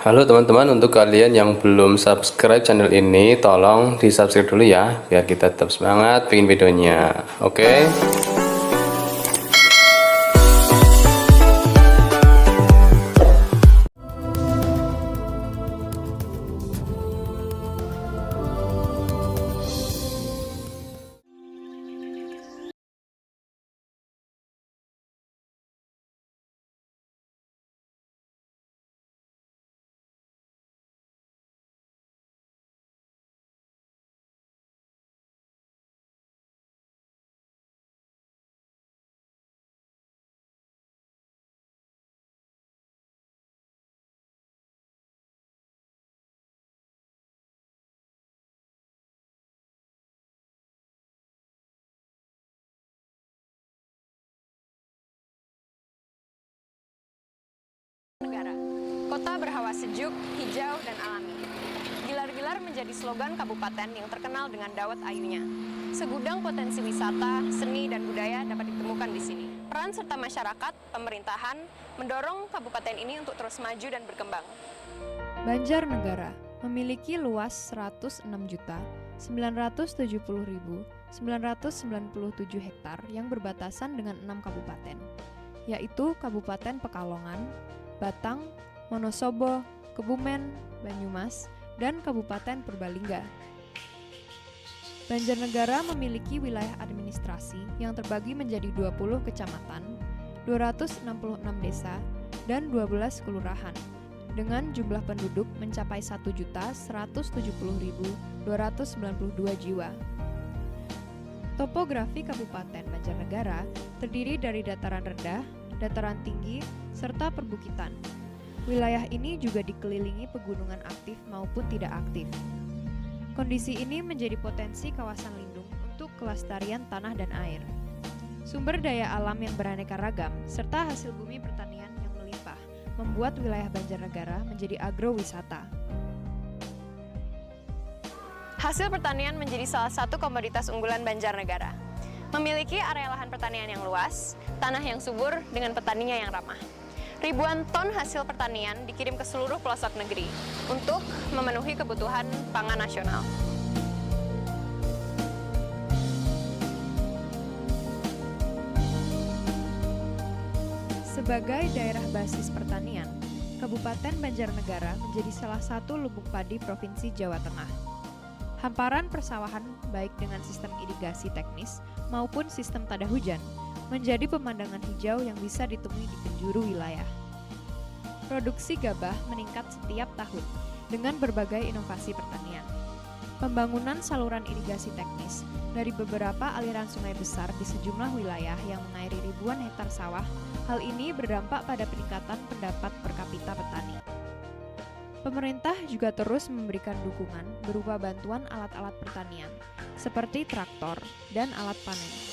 Halo teman-teman, untuk kalian yang belum subscribe channel ini, tolong di subscribe dulu ya, biar kita tetap semangat bikin videonya. Oke? Negara. Kota berhawa sejuk, hijau, dan alami. Gilar-gilar menjadi slogan kabupaten yang terkenal dengan dawet ayunya. Segudang potensi wisata, seni, dan budaya dapat ditemukan di sini. Peran serta masyarakat, pemerintahan, mendorong kabupaten ini untuk terus maju dan berkembang. Banjarnegara memiliki luas 106.970.997 hektar yang berbatasan dengan 6 kabupaten, yaitu Kabupaten Pekalongan, Batang, Wonosobo, Kebumen, Banyumas, dan Kabupaten Purbalingga. Banjarnegara memiliki wilayah administrasi yang terbagi menjadi 20 kecamatan, 266 desa, dan 12 kelurahan, dengan jumlah penduduk mencapai 1.170.292 jiwa. Topografi Kabupaten Banjarnegara terdiri dari dataran rendah, dataran tinggi, serta perbukitan. Wilayah ini juga dikelilingi pegunungan aktif maupun tidak aktif. Kondisi ini menjadi potensi kawasan lindung untuk kelestarian tanah dan air. Sumber daya alam yang beraneka ragam, serta hasil bumi pertanian yang melimpah, membuat wilayah Banjarnegara menjadi agrowisata. Hasil pertanian menjadi salah satu komoditas unggulan Banjarnegara. Memiliki area lahan pertanian yang luas, tanah yang subur dengan petaninya yang ramah. Ribuan ton hasil pertanian dikirim ke seluruh pelosok negeri untuk memenuhi kebutuhan pangan nasional. Sebagai daerah basis pertanian, Kabupaten Banjarnegara menjadi salah satu lubuk padi Provinsi Jawa Tengah. Hamparan persawahan baik dengan sistem irigasi teknis maupun sistem tada hujan menjadi pemandangan hijau yang bisa ditemui di penjuru wilayah. Produksi gabah meningkat setiap tahun dengan berbagai inovasi pertanian. Pembangunan saluran irigasi teknis dari beberapa aliran sungai besar di sejumlah wilayah yang mengairi ribuan hektar sawah, hal ini berdampak pada peningkatan pendapat per kapita petani. Pemerintah juga terus memberikan dukungan berupa bantuan alat-alat pertanian, seperti traktor dan alat panen.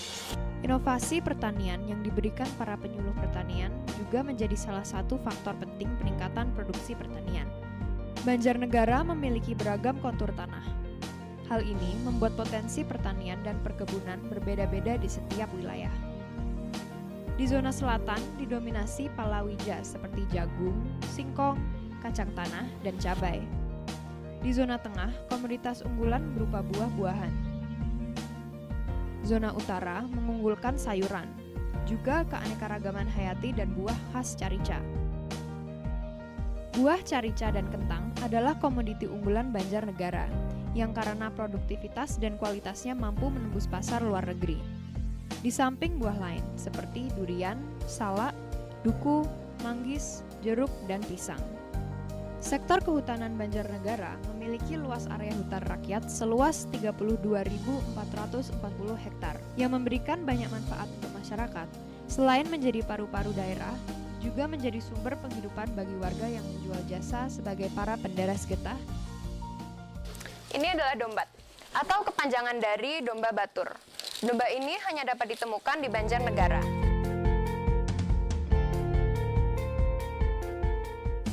Inovasi pertanian yang diberikan para penyuluh pertanian juga menjadi salah satu faktor penting peningkatan produksi pertanian. Banjarnegara memiliki beragam kontur tanah. Hal ini membuat potensi pertanian dan perkebunan berbeda-beda di setiap wilayah. Di zona selatan didominasi palawija seperti jagung, singkong, kacang tanah, dan cabai. Di zona tengah, komoditas unggulan berupa buah-buahan. Zona utara mengunggulkan sayuran, juga keanekaragaman hayati dan buah khas Carica. Buah carica dan kentang adalah komoditi unggulan Banjarnegara, yang karena produktivitas dan kualitasnya mampu menembus pasar luar negeri. Di samping buah lain, seperti durian, salak, duku, manggis, jeruk, dan pisang. Sektor kehutanan Banjarnegara memiliki luas area hutan rakyat seluas 32.440 hektar yang memberikan banyak manfaat untuk masyarakat. Selain menjadi paru-paru daerah, juga menjadi sumber penghidupan bagi warga yang menjual jasa sebagai para penderes getah. Ini adalah dombat, atau kepanjangan dari domba batur. Domba ini hanya dapat ditemukan di Banjarnegara.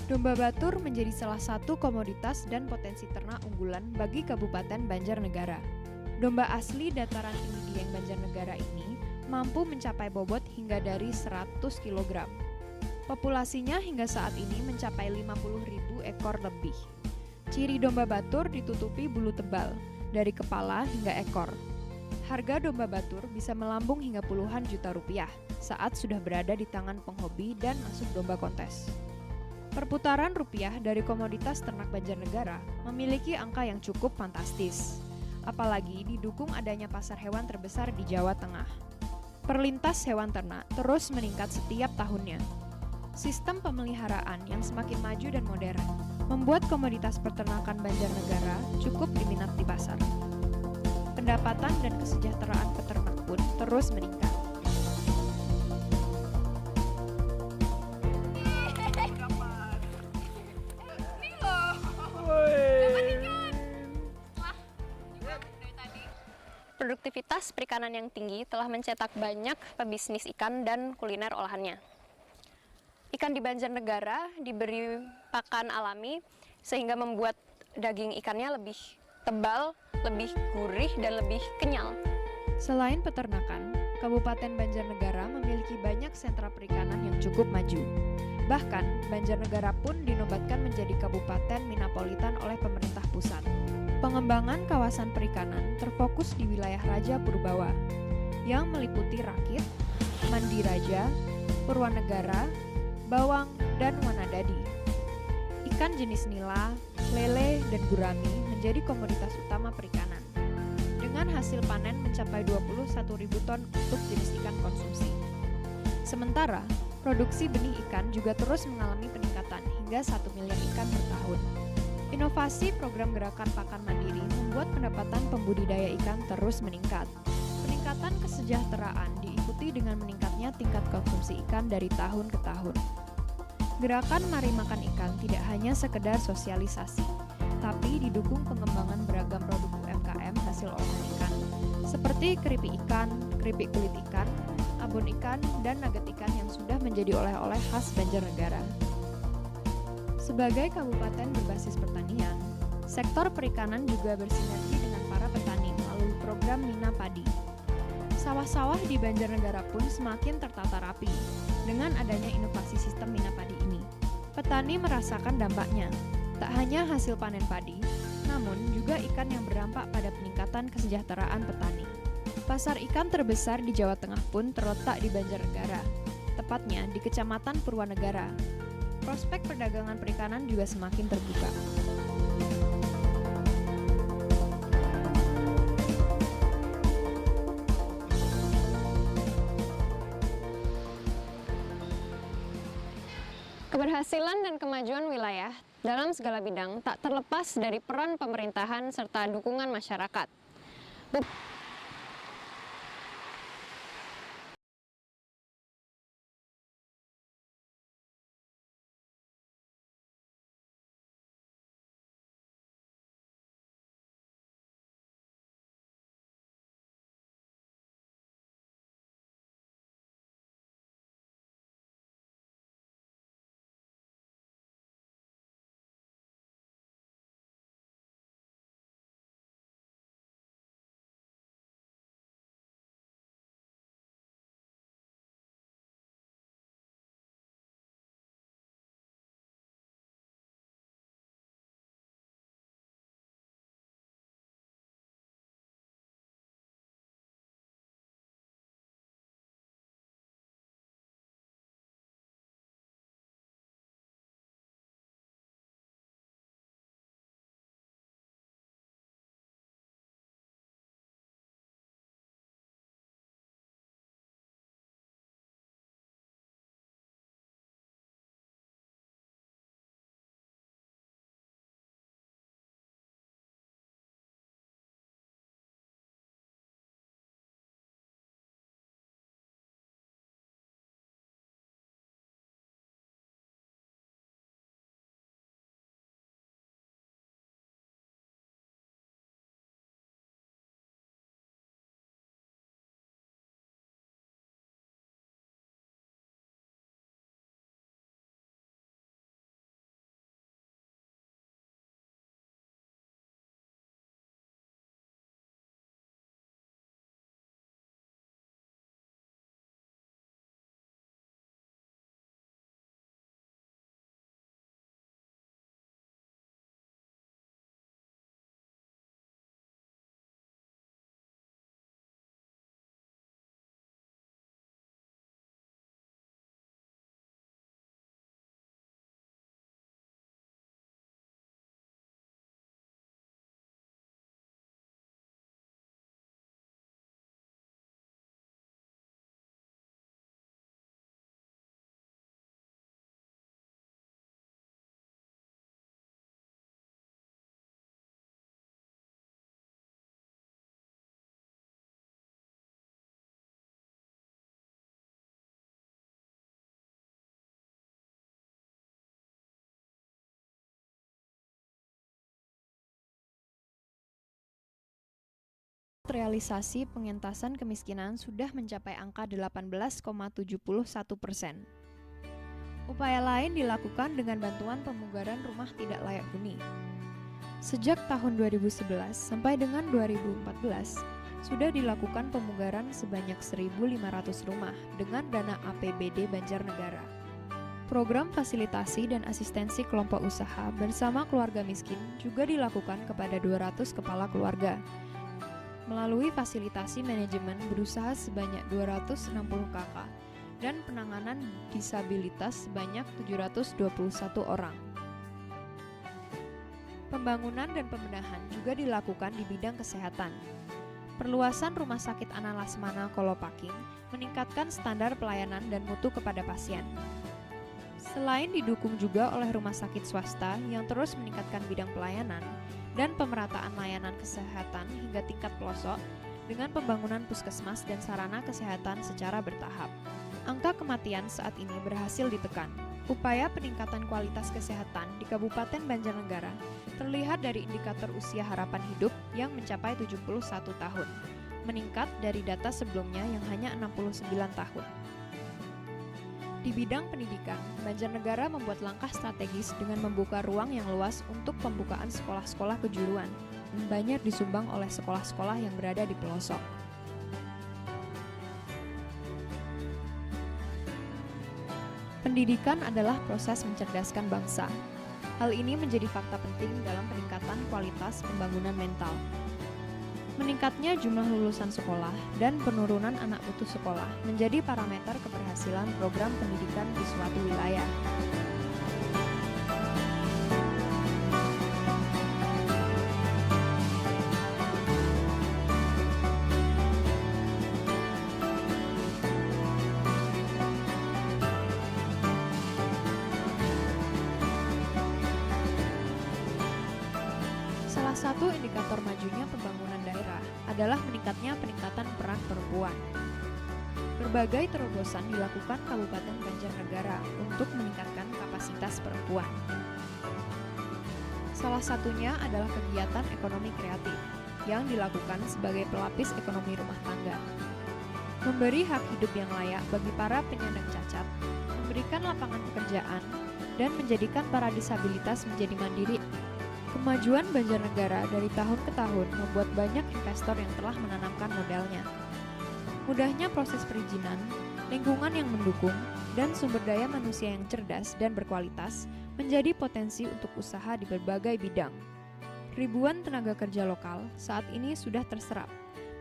Domba batur menjadi salah satu komoditas dan potensi ternak unggulan bagi Kabupaten Banjarnegara. Domba asli dataran tinggi Dieng Banjarnegara ini mampu mencapai bobot hingga dari 100 kg. Populasinya hingga saat ini mencapai 50.000 ekor lebih. Ciri domba batur ditutupi bulu tebal, dari kepala hingga ekor. Harga domba batur bisa melambung hingga puluhan juta rupiah saat sudah berada di tangan penghobi dan masuk domba kontes. Perputaran rupiah dari komoditas ternak Banjarnegara memiliki angka yang cukup fantastis, apalagi didukung adanya pasar hewan terbesar di Jawa Tengah. Perlintas hewan ternak terus meningkat setiap tahunnya. Sistem pemeliharaan yang semakin maju dan modern membuat komoditas peternakan Banjarnegara cukup diminat di pasar. Pendapatan dan kesejahteraan peternak pun terus meningkat. Produktivitas perikanan yang tinggi telah mencetak banyak pebisnis ikan dan kuliner olahannya. Ikan di Banjarnegara diberi pakan alami sehingga membuat daging ikannya lebih tebal, lebih gurih, dan lebih kenyal. Selain peternakan, Kabupaten Banjarnegara memiliki banyak sentra perikanan yang cukup maju. Bahkan, Banjarnegara pun dinobatkan menjadi Kabupaten Minapolitan oleh pemerintah pusat. Pengembangan kawasan perikanan terfokus di wilayah Raja Purbawa, yang meliputi Rakit, Mandiraja, Purwanegara, Bawang, dan Wanadadi. Ikan jenis nila, lele, dan gurami menjadi komoditas utama perikanan, dengan hasil panen mencapai 21.000 ton untuk jenis ikan konsumsi. Sementara, produksi benih ikan juga terus mengalami peningkatan hingga 1 miliar ikan per tahun. Inovasi program gerakan pakan mandiri membuat pendapatan pembudidaya ikan terus meningkat. Peningkatan kesejahteraan diikuti dengan meningkatnya tingkat konsumsi ikan dari tahun ke tahun. Gerakan Mari Makan Ikan tidak hanya sekedar sosialisasi, tapi didukung pengembangan beragam produk UMKM hasil olahan ikan, seperti keripik ikan, keripik kulit ikan, abon ikan, dan nugget ikan yang sudah menjadi oleh-oleh khas Banjarnegara. Sebagai kabupaten berbasis pertanian, sektor perikanan juga bersinergi dengan para petani melalui program Mina Padi. Sawah-sawah di Banjarnegara pun semakin tertata rapi dengan adanya inovasi sistem Mina Padi ini. Petani merasakan dampaknya, tak hanya hasil panen padi, namun juga ikan yang berdampak pada peningkatan kesejahteraan petani. Pasar ikan terbesar di Jawa Tengah pun terletak di Banjarnegara, tepatnya di Kecamatan Purwanegara. Prospek perdagangan perikanan juga semakin terbuka. Keberhasilan dan kemajuan wilayah dalam segala bidang tak terlepas dari peran pemerintahan serta dukungan masyarakat. realisasi pengentasan kemiskinan sudah mencapai angka 18,71%. Upaya lain dilakukan dengan bantuan pemugaran rumah tidak layak huni. Sejak tahun 2011 sampai dengan 2014, sudah dilakukan pemugaran sebanyak 1.500 rumah dengan dana APBD Banjarnegara. Program fasilitasi dan asistensi kelompok usaha bersama keluarga miskin juga dilakukan kepada 200 kepala keluarga. Melalui fasilitasi manajemen berusaha sebanyak 260 KK dan penanganan disabilitas sebanyak 721 orang. Pembangunan dan pembenahan juga dilakukan di bidang kesehatan. Perluasan Rumah Sakit Ana Lasmana Kolopaking meningkatkan standar pelayanan dan mutu kepada pasien. Selain didukung juga oleh rumah sakit swasta yang terus meningkatkan bidang pelayanan dan pemerataan layanan kesehatan hingga tingkat pelosok dengan pembangunan puskesmas dan sarana kesehatan secara bertahap. Angka kematian saat ini berhasil ditekan. Upaya peningkatan kualitas kesehatan di Kabupaten Banjarnegara terlihat dari indikator usia harapan hidup yang mencapai 71 tahun, meningkat dari data sebelumnya yang hanya 69 tahun. Di bidang pendidikan, Banjarnegara membuat langkah strategis dengan membuka ruang yang luas untuk pembukaan sekolah-sekolah kejuruan, dan banyak disumbang oleh sekolah-sekolah yang berada di pelosok. Pendidikan adalah proses mencerdaskan bangsa. Hal ini menjadi fakta penting dalam peningkatan kualitas pembangunan mental. Meningkatnya jumlah lulusan sekolah dan penurunan anak putus sekolah menjadi parameter keberhasilan program pendidikan di suatu wilayah. Salah satu indikator majunya pembangunan daerah adalah meningkatnya peningkatan peran perempuan. Berbagai terobosan dilakukan Kabupaten Banjarnegara untuk meningkatkan kapasitas perempuan. Salah satunya adalah kegiatan ekonomi kreatif yang dilakukan sebagai pelapis ekonomi rumah tangga. Memberi hak hidup yang layak bagi para penyandang cacat, memberikan lapangan pekerjaan, dan menjadikan para disabilitas menjadi mandiri. Kemajuan Banjarnegara dari tahun ke tahun membuat banyak investor yang telah menanamkan modalnya. Mudahnya proses perizinan, lingkungan yang mendukung, dan sumber daya manusia yang cerdas dan berkualitas menjadi potensi untuk usaha di berbagai bidang. Ribuan tenaga kerja lokal saat ini sudah terserap,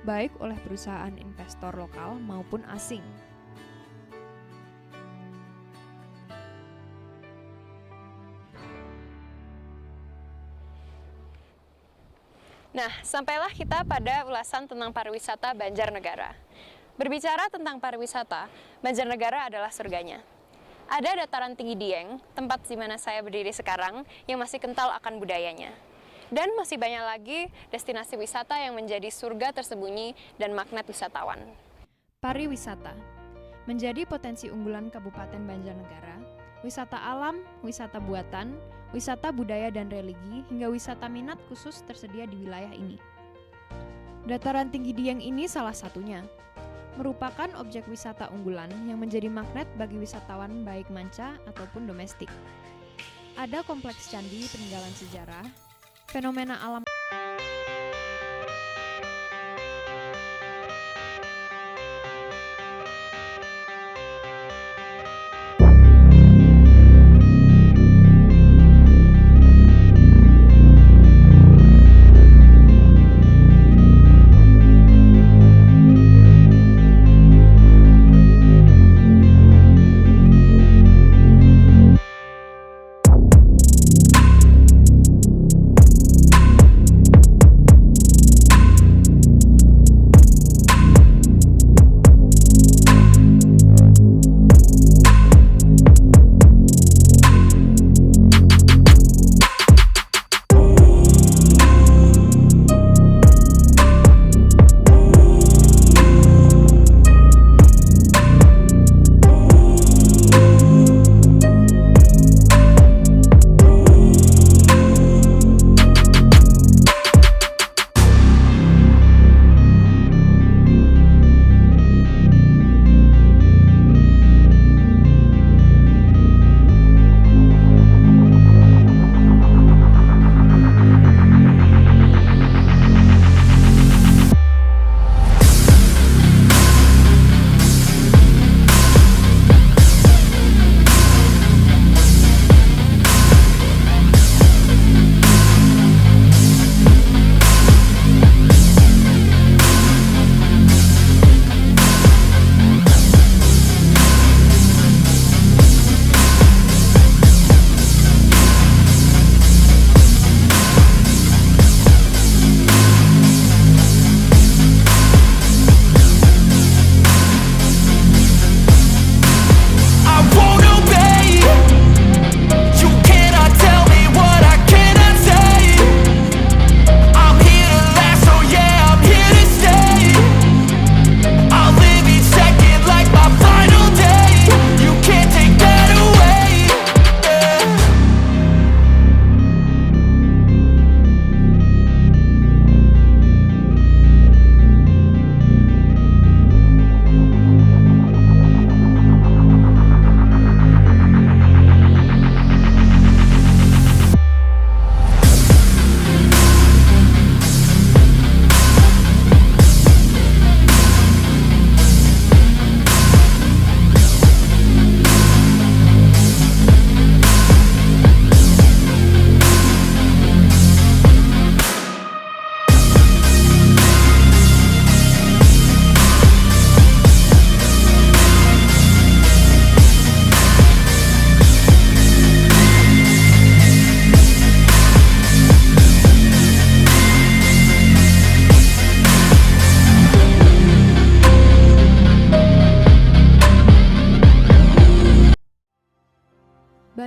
baik oleh perusahaan investor lokal maupun asing. Nah, sampailah kita pada ulasan tentang pariwisata Banjarnegara. Berbicara tentang pariwisata, Banjarnegara adalah surganya. Ada dataran tinggi Dieng, tempat di mana saya berdiri sekarang, yang masih kental akan budayanya. Dan masih banyak lagi destinasi wisata yang menjadi surga tersembunyi dan magnet wisatawan. Pariwisata menjadi potensi unggulan Kabupaten Banjarnegara. Wisata alam, wisata buatan, wisata budaya dan religi, hingga wisata minat khusus tersedia di wilayah ini. Dataran tinggi Dieng ini salah satunya. Merupakan objek wisata unggulan yang menjadi magnet bagi wisatawan baik manca ataupun domestik. Ada kompleks candi peninggalan sejarah, fenomena alam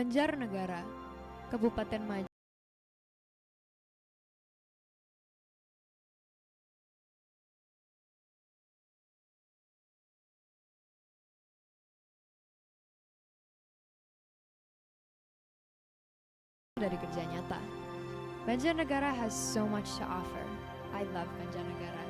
Banjarnegara, Kabupaten Maju. Dari kerja nyata. Banjarnegara has so much to offer. I love Banjarnegara.